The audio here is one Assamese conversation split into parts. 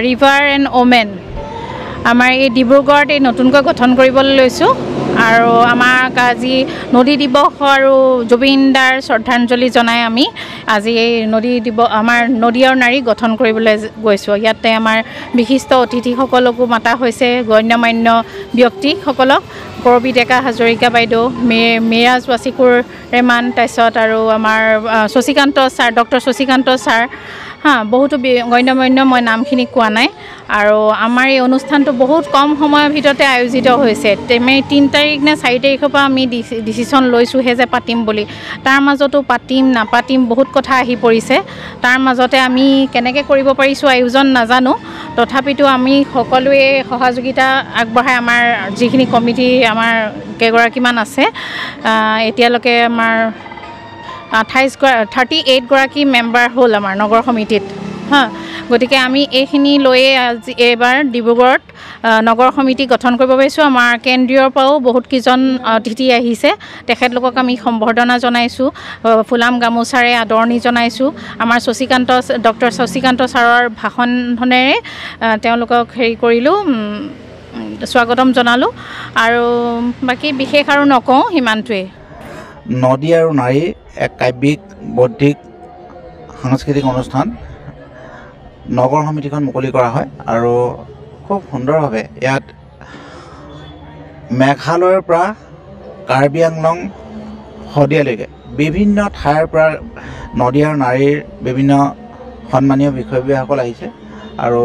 ৰিভাৰ এণ্ড ওমেন আমাৰ এই ডিব্ৰুগড়ত এই নতুনকৈ গঠন কৰিবলৈ লৈছোঁ আৰু আমাক আজি নদী দিৱস আৰু জুবিন দাৰ শ্ৰদ্ধাঞ্জলি জনাই আমি আজি এই নদী দিৱস আমাৰ নদী আৰু নাৰী গঠন কৰিবলৈ গৈছোঁ। ইয়াতে আমাৰ বিশিষ্ট অতিথিসকলকো মাতা হৈছে, গণ্যমান্য ব্যক্তিসকলক, কৰবী ডেকা হাজৰিকা বাইদেউ, মেৰাজ ৱাচিকুৰ ৰেহমান, তাৰপিছত আৰু আমাৰ Shashikanta sir, doctor Shashikanta sir, বহুতো গণ্যমান্য, মই নামখিনি কোৱা নাই। আৰু আমাৰ এই অনুষ্ঠানটো বহুত কম সময়ৰ ভিতৰতে আয়োজিত হৈছে। 3 তাৰিখ নে 4 তাৰিখৰ পৰা আমি ডিচিশ্যন লৈছোঁহে যে পাতিম বুলি। তাৰ মাজতো পাতিম নাপাতিম বহুত কথা আহি পৰিছে। তাৰ মাজতে আমি কেনেকৈ কৰিব পাৰিছোঁ আয়োজন নাজানো, তথাপিতো আমি সকলোৱে সহযোগিতা আগবঢ়াই আমাৰ যিখিনি কমিটি আমাৰ কেইগৰাকীমান আছে, এতিয়ালৈকে আমাৰ 38 গৰাকী মেম্বাৰ হ'ল আমাৰ নগৰ সমিতিত। গতিকে আমি এইখিনি লৈয়ে আজি এইবাৰ ডিব্ৰুগড়ত নগৰ সমিতি গঠন কৰিব পাৰিছোঁ। আমাৰ কেন্দ্ৰীয়ৰ পৰাও বহুত কেইজন অতিথি আহিছে, তেখেতলোকক আমি সম্বৰ্ধনা জনাইছোঁ, ফুলাম গামোচাৰে আদৰণি জনাইছোঁ। আমাৰ ডক্টৰ শশীকান্ত ছাৰৰ ভাষণেৰে তেওঁলোকক কৰিলোঁ, স্বাগতম জনালোঁ। আৰু বাকী বিশেষ আৰু নকওঁ, সিমানটোৱেই। নদী আৰু নাৰী এক কাব্যিক বৌদ্ধিক সাংস্কৃতিক অনুষ্ঠান নগৰ সমিতিখন মুকলি কৰা হয় আৰু খুব সুন্দৰভাৱে ইয়াত মেঘালয়ৰ পৰা কাৰ্বি আংলং শদিয়ালৈকে বিভিন্ন ঠাইৰ পৰা নদী আৰু নাৰীৰ বিভিন্ন সন্মানীয় বিষয়ববীয়াসকল আহিছে আৰু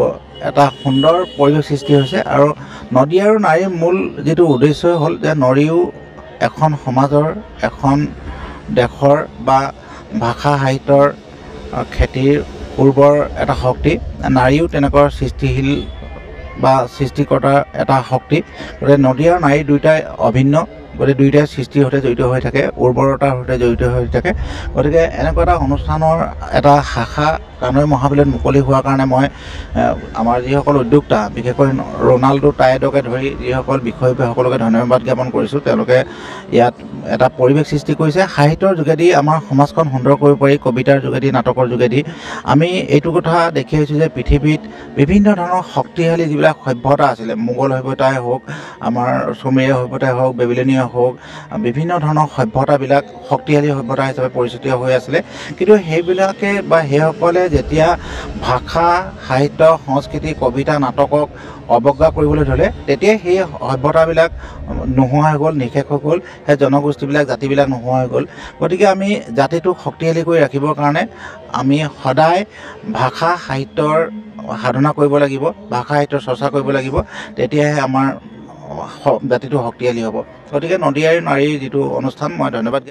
এটা সুন্দৰ পৰিৱেশ সৃষ্টি হৈছে। আৰু নদী আৰু নাৰীৰ মূল যিটো উদ্দেশ্য হ'ল যে নাৰীও এখন সমাজৰ, এখন দেশৰ বা ভাষা সাহিত্যৰ খেতিৰ পূৰ্বৰ এটা শক্তি, নাৰীও তেনেকুৱা সৃষ্টিশীল বা সৃষ্টিকৰ্তাৰ এটা শক্তি। গতিকে নদী আৰু নাৰী দুয়োটাই অভিন্ন, গতিকে দুয়োটাই সৃষ্টিৰ সৈতে জড়িত হৈ থাকে, উৰ্বৰতাৰ সৈতে জড়িত হৈ থাকে। গতিকে এনেকুৱা এটা অনুষ্ঠানৰ এটা শাখা কানৈ মহাবিদ্যালয়ত মুকলি হোৱাৰ কাৰণে মই আমাৰ যিসকল উদ্যোক্তা, বিশেষকৈ ৰোনাল্ডো টাইডকে ধৰি যিসকল বিষয়ববীয়াসকলকে ধন্যবাদ জ্ঞাপন কৰিছোঁ। তেওঁলোকে ইয়াত এটা পৰিৱেশ সৃষ্টি কৰিছে। সাহিত্যৰ যোগেদি আমাৰ সমাজখন সুন্দৰ কৰিব পাৰি, কবিতাৰ যোগেদি, নাটকৰ যোগেদি। আমি এইটো কথা দেখি আহিছোঁ যে পৃথিৱীত বিভিন্ন ধৰণৰ শক্তিশালী যিবিলাক সভ্যতা আছিলে, মোগল সভ্যতাই হওক, আমাৰ চুমেৰীয়া সভ্যতাই হওক, বেবিলনীয় হওক, বিভিন্ন ধৰণৰ সভ্যতাবিলাক শক্তিশালী সভ্যতা হিচাপে পৰিচিত হৈ আছিলে। কিন্তু সেইবিলাকে বা সেইসকলে যেতিয়া ভাষা, সাহিত্য, সংস্কৃতি, কবিতা, নাটকক অৱজ্ঞা কৰিবলৈ ধৰিলে, তেতিয়াই সেই সভ্যতাবিলাক নোহোৱা হৈ গ'ল, নিশেষ হৈ গ'ল, সেই জনগোষ্ঠীবিলাক, জাতিবিলাক নোহোৱা হৈ গ'ল। গতিকে আমি জাতিটোক শক্তিশালী কৰি ৰাখিবৰ কাৰণে আমি সদায় ভাষা সাহিত্যৰ সাধনা কৰিব লাগিব, ভাষা সাহিত্যৰ চৰ্চা কৰিব লাগিব, তেতিয়াহে আমাৰ জাতিটো শক্তিশালী হ'ব। গতিকে নদী আৰু নাৰীৰ যিটো অনুষ্ঠান, মই ধন্যবাদ